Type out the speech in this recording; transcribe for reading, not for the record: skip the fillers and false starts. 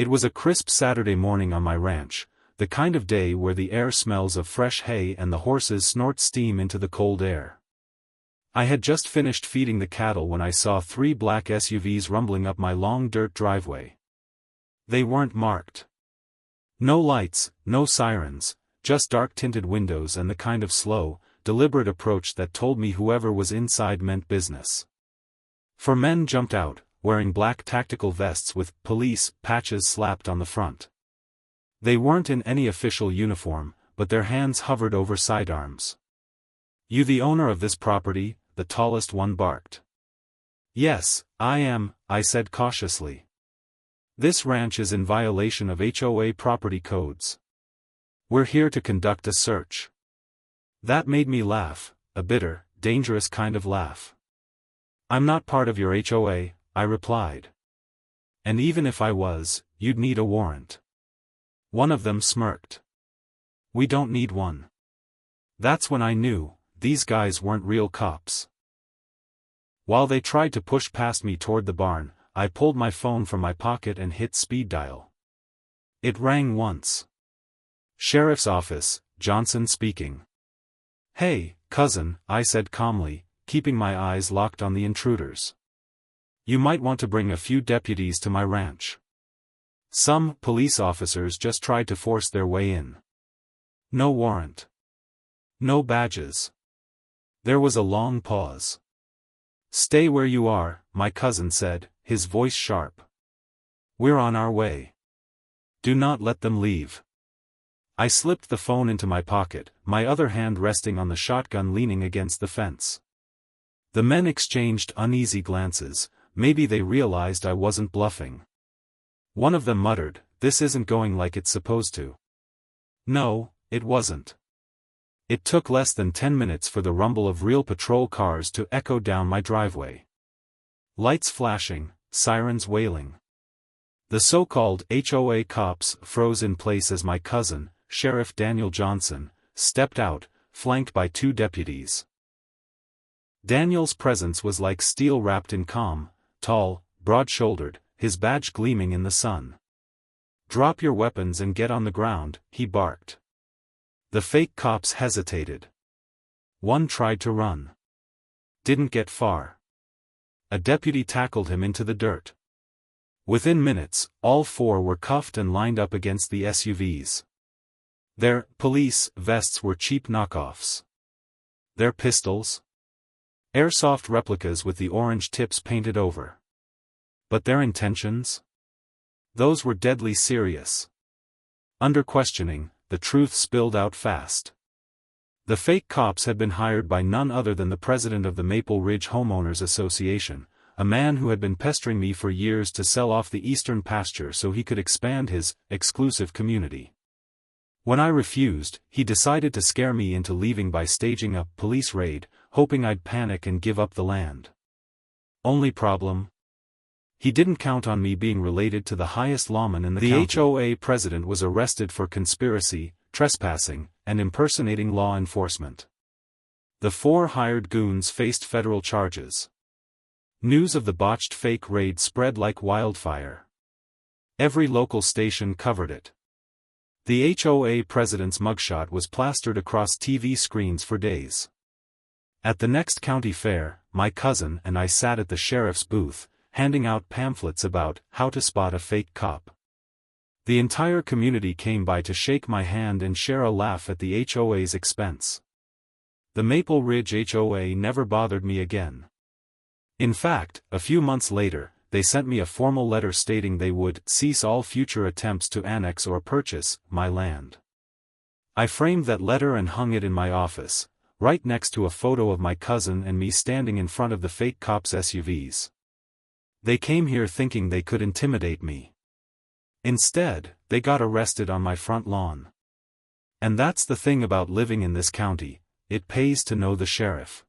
It was a crisp Saturday morning on my ranch, the kind of day where the air smells of fresh hay and the horses snort steam into the cold air. I had just finished feeding the cattle when I saw 3 black SUVs rumbling up my long dirt driveway. They weren't marked. No lights, no sirens, just dark-tinted windows and the kind of slow, deliberate approach that told me whoever was inside meant business. 4 men jumped out, wearing black tactical vests with police patches slapped on the front. They weren't in any official uniform, but their hands hovered over sidearms. "You the owner of this property?" the tallest one barked. "Yes, I am," I said cautiously. "This ranch is in violation of HOA property codes. We're here to conduct a search." That made me laugh, a bitter, dangerous kind of laugh. "I'm not part of your HOA," I replied. "And even if I was, you'd need a warrant." One of them smirked. "We don't need one." That's when I knew, these guys weren't real cops. While they tried to push past me toward the barn, I pulled my phone from my pocket and hit speed dial. It rang once. "Sheriff's Office, Johnson speaking." "Hey, cousin," I said calmly, keeping my eyes locked on the intruders. "You might want to bring a few deputies to my ranch. Some police officers just tried to force their way in. No warrant. No badges." There was a long pause. "Stay where you are," my cousin said, his voice sharp. "We're on our way. Do not let them leave." I slipped the phone into my pocket, my other hand resting on the shotgun leaning against the fence. The men exchanged uneasy glances, maybe they realized I wasn't bluffing. One of them muttered, "This isn't going like it's supposed to." No, it wasn't. It took less than 10 minutes for the rumble of real patrol cars to echo down my driveway. Lights flashing, sirens wailing. The so-called HOA cops froze in place as my cousin, Sheriff Daniel Johnson, stepped out, flanked by 2 deputies. Daniel's presence was like steel wrapped in calm, tall, broad-shouldered, his badge gleaming in the sun. "Drop your weapons and get on the ground," he barked. The fake cops hesitated. One tried to run. Didn't get far. A deputy tackled him into the dirt. Within minutes, all 4 were cuffed and lined up against the SUVs. Their police vests were cheap knockoffs. Their pistols? Airsoft replicas with the orange tips painted over. But their intentions? Those were deadly serious. Under questioning, the truth spilled out fast. The fake cops had been hired by none other than the president of the Maple Ridge Homeowners Association, a man who had been pestering me for years to sell off the eastern pasture so he could expand his exclusive community. When I refused, he decided to scare me into leaving by staging a police raid, hoping I'd panic and give up the land. Only problem? He didn't count on me being related to the highest lawman in the county. The HOA president was arrested for conspiracy, trespassing, and impersonating law enforcement. The 4 hired goons faced federal charges. News of the botched fake raid spread like wildfire. Every local station covered it. The HOA president's mugshot was plastered across TV screens for days. At the next county fair, my cousin and I sat at the sheriff's booth, handing out pamphlets about how to spot a fake cop. The entire community came by to shake my hand and share a laugh at the HOA's expense. The Maple Ridge HOA never bothered me again. In fact, a few months later, they sent me a formal letter stating they would cease all future attempts to annex or purchase my land. I framed that letter and hung it in my office, right next to a photo of my cousin and me standing in front of the fake cops' SUVs. They came here thinking they could intimidate me. Instead, they got arrested on my front lawn. And that's the thing about living in this county, it pays to know the sheriff.